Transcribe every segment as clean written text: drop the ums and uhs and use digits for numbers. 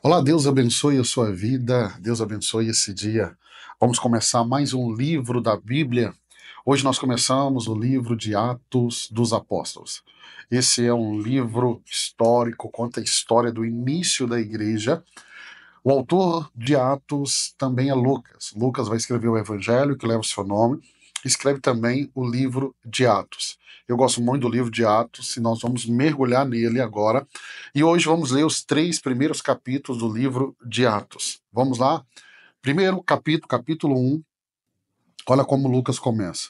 Olá, Deus abençoe a sua vida, Deus abençoe esse dia. Vamos começar mais um livro da Bíblia. Hoje nós começamos o livro de Atos dos Apóstolos. Esse é um livro histórico, conta a história do início da igreja. O autor de Atos também é Lucas. Lucas vai escrever o evangelho que leva o seu nome, escreve também o livro de Atos. Eu gosto muito do livro de Atos e nós vamos mergulhar nele agora. E hoje vamos ler os 3 primeiros capítulos do livro de Atos. Vamos lá? Primeiro capítulo, capítulo 1. Olha como Lucas começa.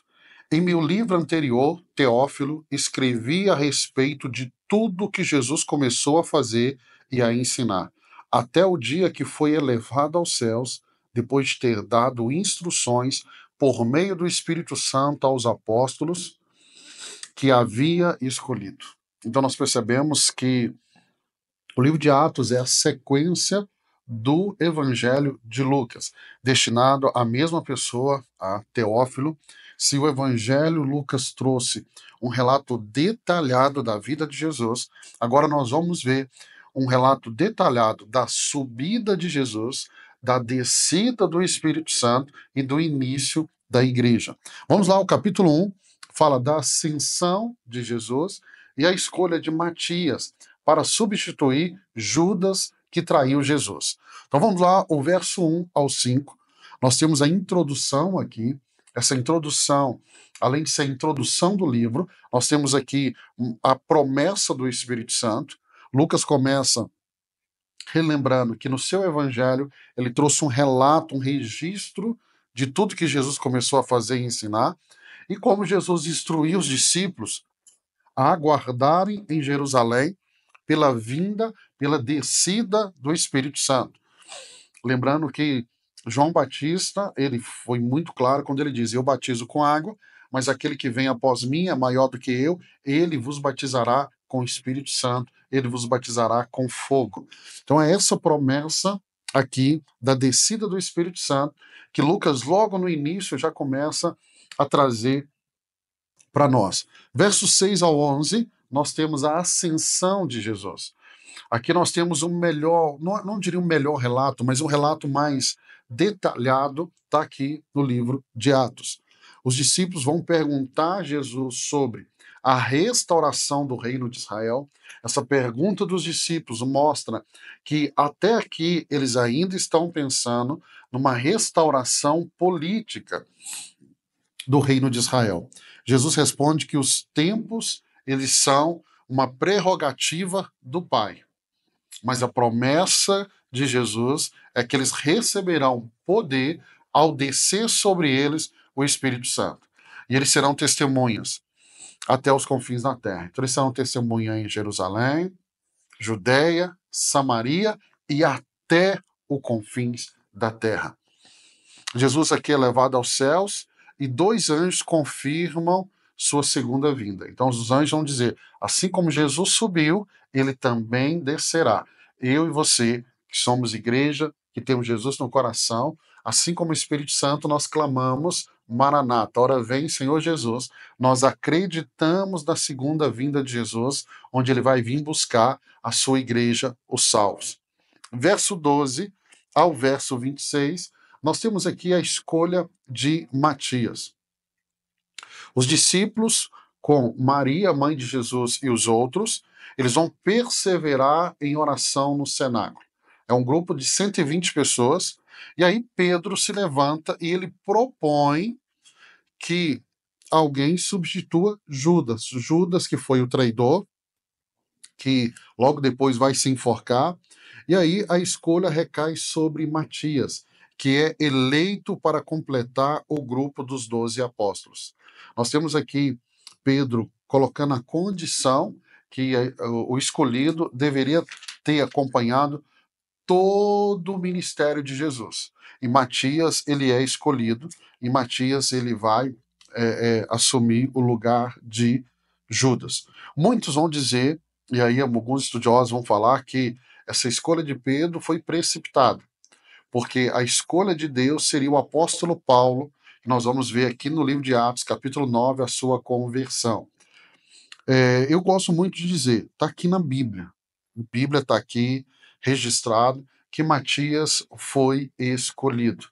Em meu livro anterior, Teófilo, escrevi a respeito de tudo que Jesus começou a fazer e a ensinar, até o dia que foi elevado aos céus, depois de ter dado instruções por meio do Espírito Santo aos apóstolos que havia escolhido. Então nós percebemos que o livro de Atos é a sequência do Evangelho de Lucas, destinado à mesma pessoa, a Teófilo. Se o Evangelho Lucas trouxe um relato detalhado da vida de Jesus, agora nós vamos ver um relato detalhado da subida de Jesus, da descida do Espírito Santo e do início da igreja. Vamos lá, o capítulo 1 fala da ascensão de Jesus e a escolha de Matias para substituir Judas, que traiu Jesus. Então vamos lá, o verso 1 ao 5. Nós temos a introdução aqui. Essa introdução, além de ser a introdução do livro, nós temos aqui a promessa do Espírito Santo. Lucas começa relembrando que no seu evangelho ele trouxe um relato, um registro de tudo que Jesus começou a fazer e ensinar, e como Jesus instruiu os discípulos a aguardarem em Jerusalém pela vinda, pela descida do Espírito Santo. Lembrando que João Batista, ele foi muito claro quando ele diz: eu batizo com água, mas aquele que vem após mim é maior do que eu, ele vos batizará com o Espírito Santo, ele vos batizará com fogo. Então é essa promessa aqui da descida do Espírito Santo que Lucas logo no início já começa a trazer para nós. Versos 6 ao 11, nós temos a ascensão de Jesus. Aqui nós temos um melhor, não diria um melhor relato, mas um relato mais detalhado, está aqui no livro de Atos. Os discípulos vão perguntar a Jesus sobre a restauração do reino de Israel. Essa pergunta dos discípulos mostra que até aqui eles ainda estão pensando numa restauração política do reino de Israel. Jesus responde que os tempos eles são uma prerrogativa do Pai. Mas a promessa de Jesus é que eles receberão poder ao descer sobre eles o Espírito Santo. E eles serão testemunhas até os confins da terra. Então eles serão testemunhas em Jerusalém, Judeia, Samaria e até os confins da terra. Jesus aqui é levado aos céus e 2 anjos confirmam sua segunda vinda. Então os anjos vão dizer, assim como Jesus subiu, ele também descerá. Eu e você, que somos igreja, que temos Jesus no coração, assim como o Espírito Santo, nós clamamos, Maranata, ora vem, Senhor Jesus. Nós acreditamos na segunda vinda de Jesus, onde ele vai vir buscar a sua igreja, os salvos. Verso 12 ao verso 26, nós temos aqui a escolha de Matias. Os discípulos, com Maria, mãe de Jesus, e os outros, eles vão perseverar em oração no cenáculo. É um grupo de 120 pessoas, e aí Pedro se levanta e ele propõe que alguém substitua Judas. Judas, que foi o traidor, que logo depois vai se enforcar, e aí a escolha recai sobre Matias, que é eleito para completar o grupo dos 12 apóstolos. Nós temos aqui Pedro colocando a condição que o escolhido deveria ter acompanhado todo o ministério de Jesus. E Matias, ele é escolhido, e Matias, ele vai assumir o lugar de Judas. Muitos vão dizer, e aí alguns estudiosos vão falar, que essa escolha de Pedro foi precipitada, porque a escolha de Deus seria o apóstolo Paulo, que nós vamos ver aqui no livro de Atos, capítulo 9, a sua conversão. Eu gosto muito de dizer, está aqui na Bíblia. A Bíblia está aqui registrado que Matias foi escolhido.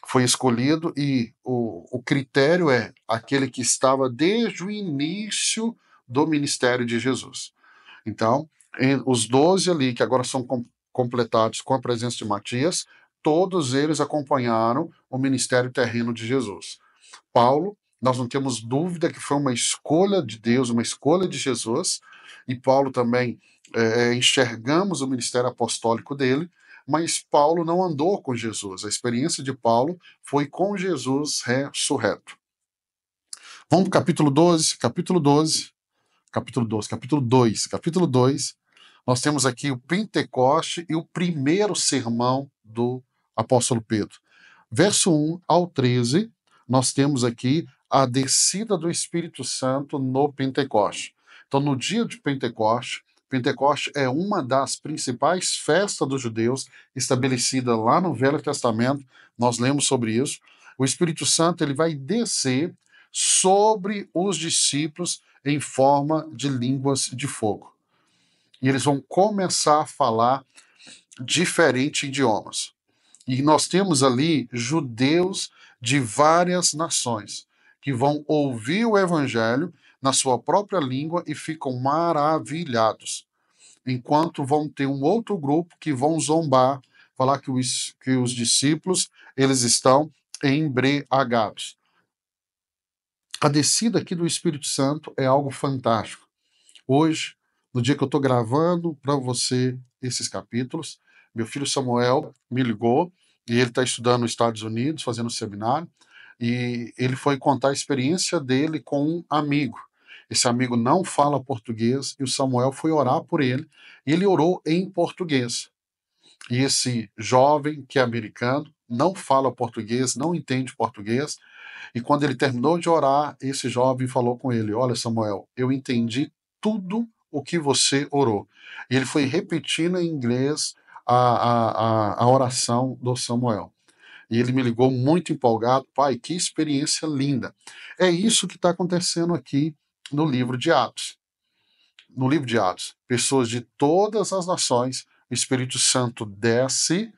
Foi escolhido e o critério é aquele que estava desde o início do ministério de Jesus. Então, os 12 ali, que agora são completados com a presença de Matias, todos eles acompanharam o ministério terreno de Jesus. Paulo, nós não temos dúvida que foi uma escolha de Deus, uma escolha de Jesus, e Paulo também enxergamos o ministério apostólico dele, mas Paulo não andou com Jesus. A experiência de Paulo foi com Jesus ressurreto. Vamos para o capítulo 12, capítulo 12, capítulo 12, capítulo 2, capítulo 2. Nós temos aqui o Pentecoste e o primeiro sermão do apóstolo Pedro. Verso 1 ao 13, nós temos aqui a descida do Espírito Santo no Pentecoste. Então, no dia de Pentecoste, Pentecoste é uma das principais festas dos judeus, estabelecida lá no Velho Testamento, nós lemos sobre isso. O Espírito Santo ele vai descer sobre os discípulos em forma de línguas de fogo. E eles vão começar a falar diferentes idiomas. E nós temos ali judeus de várias nações que vão ouvir o evangelho na sua própria língua e ficam maravilhados. Enquanto vão ter um outro grupo que vão zombar, falar que os discípulos eles estão embriagados. A descida aqui do Espírito Santo é algo fantástico. Hoje, no dia que eu estou gravando para você esses capítulos, meu filho Samuel me ligou e ele está estudando nos Estados Unidos, fazendo um seminário, e ele foi contar a experiência dele com um amigo. Esse amigo não fala português e o Samuel foi orar por ele, e ele orou em português. E esse jovem que é americano, não fala português, não entende português, e quando ele terminou de orar, esse jovem falou com ele: Olha, Samuel, eu entendi tudo o que você orou. E ele foi repetindo em inglês a oração do Samuel. E ele me ligou muito empolgado: Pai, que experiência linda. É isso que está acontecendo aqui no livro de Atos. No livro de Atos, pessoas de todas as nações, o Espírito Santo desce,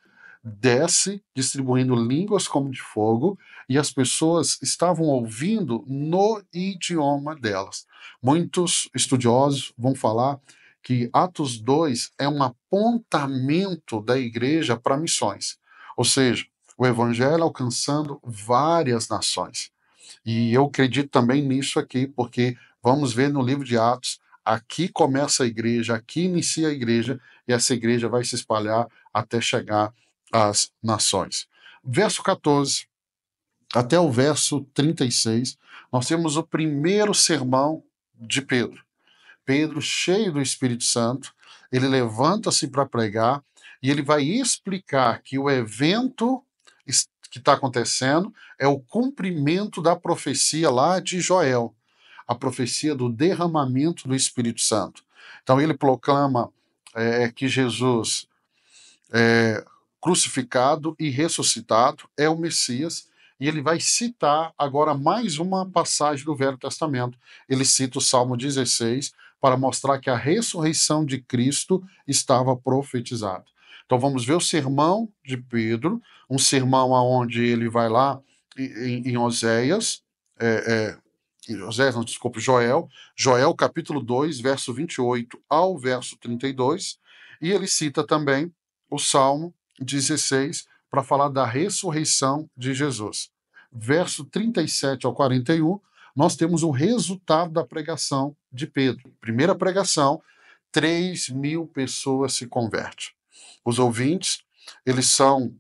distribuindo línguas como de fogo, e as pessoas estavam ouvindo no idioma delas. Muitos estudiosos vão falar que Atos 2 é um apontamento da igreja para missões, ou seja, o evangelho alcançando várias nações. E eu acredito também nisso aqui, porque vamos ver no livro de Atos, aqui começa a igreja, aqui inicia a igreja, e essa igreja vai se espalhar até chegar às nações. Verso 14 até o verso 36, nós temos o primeiro sermão de Pedro. Pedro, cheio do Espírito Santo, ele levanta-se para pregar e ele vai explicar que o evento que está acontecendo é o cumprimento da profecia lá de Joel, a profecia do derramamento do Espírito Santo. Então ele proclama que Jesus crucificado e ressuscitado é o Messias, e ele vai citar agora mais uma passagem do Velho Testamento. Ele cita o Salmo 16 para mostrar que a ressurreição de Cristo estava profetizada. Então vamos ver o sermão de Pedro, um sermão onde ele vai lá em Oséias, Joel capítulo 2, verso 28 ao verso 32, e ele cita também o Salmo 16 para falar da ressurreição de Jesus. Verso 37 ao 41, nós temos o resultado da pregação de Pedro. Primeira pregação, 3.000 pessoas se convertem. Os ouvintes, eles são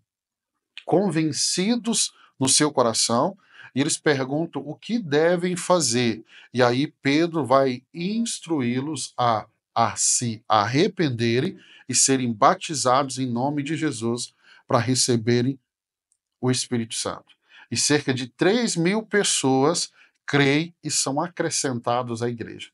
convencidos no seu coração e eles perguntam o que devem fazer. E aí Pedro vai instruí-los a se arrependerem e serem batizados em nome de Jesus para receberem o Espírito Santo. E cerca de 3.000 pessoas creem e são acrescentados à igreja.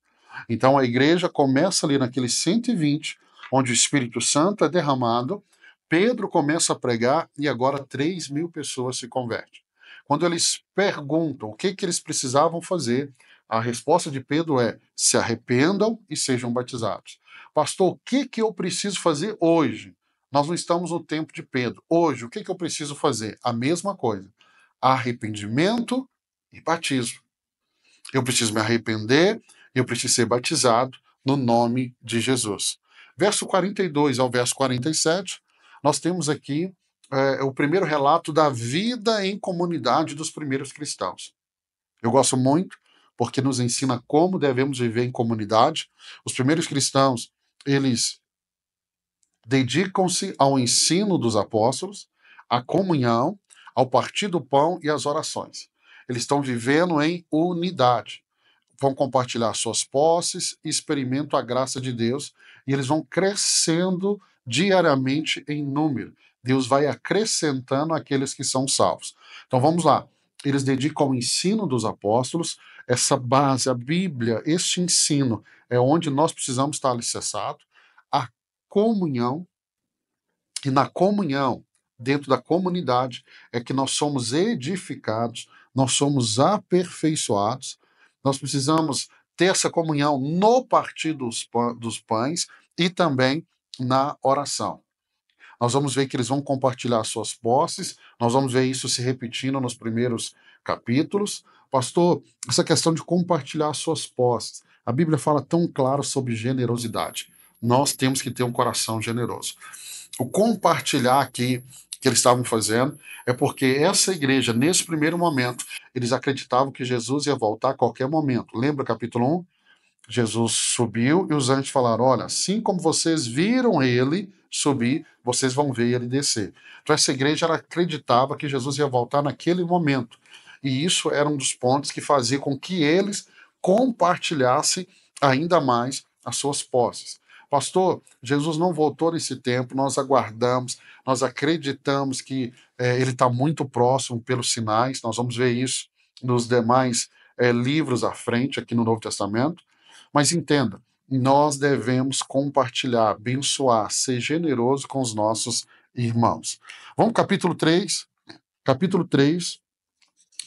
Então a igreja começa ali naqueles 120, onde o Espírito Santo é derramado, Pedro começa a pregar e agora 3.000 pessoas se convertem. Quando eles perguntam o que eles precisavam fazer, a resposta de Pedro é: se arrependam e sejam batizados. Pastor, o que eu preciso fazer hoje? Nós não estamos no tempo de Pedro. Hoje, o que eu preciso fazer? A mesma coisa. Arrependimento e batismo. Eu preciso me arrepender, eu preciso ser batizado no nome de Jesus. Verso 42 ao verso 47, nós temos aqui o primeiro relato da vida em comunidade dos primeiros cristãos. Eu gosto muito, porque nos ensina como devemos viver em comunidade. Os primeiros cristãos, eles dedicam-se ao ensino dos apóstolos, à comunhão, ao partir do pão e às orações. Eles estão vivendo em unidade. Vão compartilhar suas posses, experimentam a graça de Deus e eles vão crescendo diariamente em número. Deus vai acrescentando aqueles que são salvos. Então vamos lá. Eles dedicam ao ensino dos apóstolos, essa base, a Bíblia, este ensino é onde nós precisamos estar alicerçados, a comunhão, e na comunhão, dentro da comunidade, é que nós somos edificados, nós somos aperfeiçoados, nós precisamos ter essa comunhão no partir dos pães e também na oração. Nós vamos ver que eles vão compartilhar suas posses, nós vamos ver isso se repetindo nos primeiros capítulos. Pastor, essa questão de compartilhar suas posses, a Bíblia fala tão claro sobre generosidade. Nós temos que ter um coração generoso. O compartilhar aqui que eles estavam fazendo é porque essa igreja, nesse primeiro momento, eles acreditavam que Jesus ia voltar a qualquer momento. Lembra capítulo 1? Jesus subiu e os anjos falaram: olha, assim como vocês viram ele subir, vocês vão ver ele descer. Então essa igreja ela acreditava que Jesus ia voltar naquele momento. E isso era um dos pontos que fazia com que eles compartilhassem ainda mais as suas posses. Pastor, Jesus não voltou nesse tempo, nós aguardamos, nós acreditamos que ele está muito próximo pelos sinais, nós vamos ver isso nos demais livros à frente, aqui no Novo Testamento. Mas entenda, nós devemos compartilhar, abençoar, ser generoso com os nossos irmãos. Vamos para capítulo 3. Capítulo 3,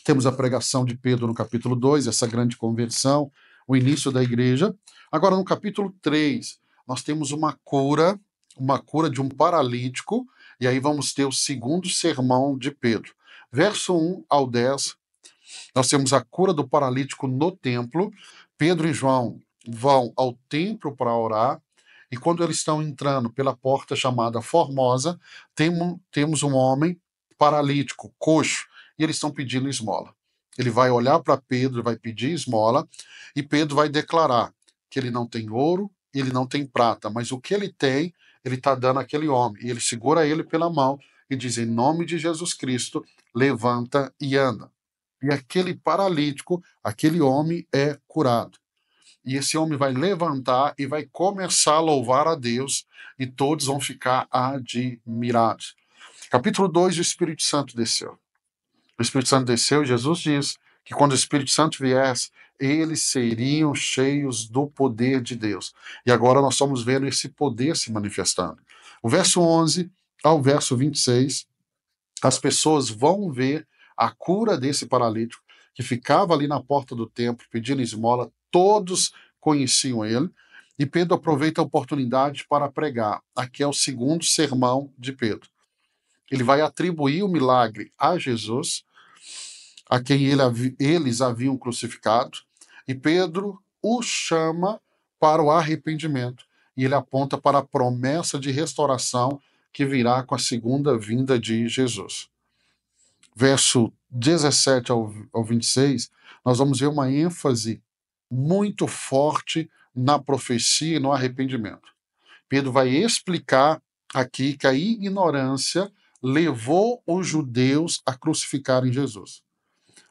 temos a pregação de Pedro no capítulo 2, essa grande conversão, o início da igreja. Agora, no capítulo 3, nós temos uma cura de um paralítico, e aí vamos ter o segundo sermão de Pedro. Verso 1 ao 10, nós temos a cura do paralítico no templo. Pedro e João vão ao templo para orar, e quando eles estão entrando pela porta chamada Formosa, temos um homem paralítico, coxo, e eles estão pedindo esmola. Ele vai olhar para Pedro, vai pedir esmola, e Pedro vai declarar que ele não tem ouro, ele não tem prata, mas o que ele tem, ele está dando àquele homem. E ele segura ele pela mão e diz: em nome de Jesus Cristo, levanta e anda. E aquele paralítico, aquele homem é curado. E esse homem vai levantar e vai começar a louvar a Deus, e todos vão ficar admirados. Capítulo 2, o Espírito Santo desceu. O Espírito Santo desceu e Jesus diz que quando o Espírito Santo viesse, eles seriam cheios do poder de Deus. E agora nós estamos vendo esse poder se manifestando. O verso 11 ao verso 26, as pessoas vão ver a cura desse paralítico que ficava ali na porta do templo pedindo esmola. Todos conheciam ele, e Pedro aproveita a oportunidade para pregar. Aqui é o segundo sermão de Pedro. Ele vai atribuir o milagre a Jesus, a quem eles haviam crucificado, e Pedro o chama para o arrependimento, e ele aponta para a promessa de restauração que virá com a segunda vinda de Jesus. Verso 17 ao 26, nós vamos ver uma ênfase muito forte na profecia e no arrependimento. Pedro vai explicar aqui que a ignorância levou os judeus a crucificarem Jesus,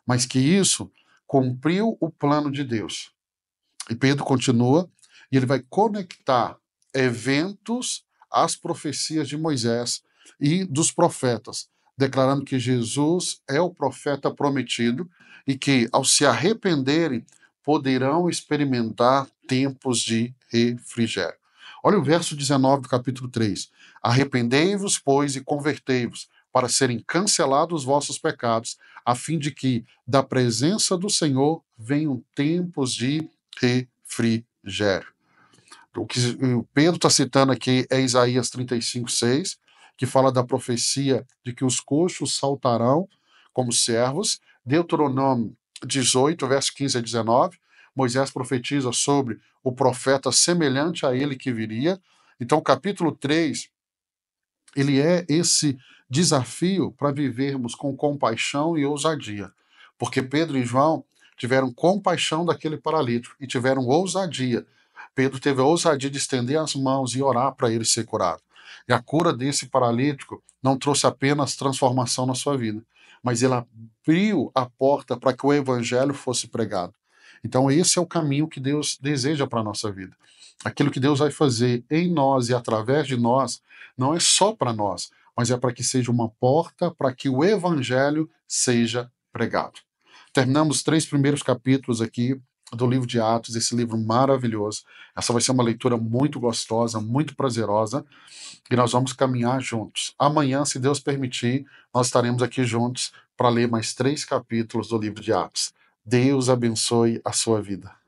mas que isso cumpriu o plano de Deus. E Pedro continua, e ele vai conectar eventos às profecias de Moisés e dos profetas, declarando que Jesus é o profeta prometido e que, ao se arrependerem, poderão experimentar tempos de refrigério. Olha o verso 19 do capítulo 3. Arrependei-vos, pois, e convertei-vos, para serem cancelados os vossos pecados, a fim de que, da presença do Senhor, venham tempos de refrigério. O que o Pedro está citando aqui é Isaías 35:6, que fala da profecia de que os coxos saltarão como servos. Deuteronômio 18, verso 15 a 19, Moisés profetiza sobre o profeta semelhante a ele que viria. Então, capítulo 3, ele é esse desafio para vivermos com compaixão e ousadia. Porque Pedro e João tiveram compaixão daquele paralítico e tiveram ousadia. Pedro teve a ousadia de estender as mãos e orar para ele ser curado. E a cura desse paralítico não trouxe apenas transformação na sua vida, mas ele abriu a porta para que o evangelho fosse pregado. Então, esse é o caminho que Deus deseja para a nossa vida. Aquilo que Deus vai fazer em nós e através de nós não é só para nós, mas é para que seja uma porta para que o evangelho seja pregado. Terminamos os 3 primeiros capítulos aqui do livro de Atos, esse livro maravilhoso. Essa vai ser uma leitura muito gostosa, muito prazerosa, e nós vamos caminhar juntos. Amanhã, se Deus permitir, nós estaremos aqui juntos para ler mais 3 capítulos do livro de Atos. Deus abençoe a sua vida.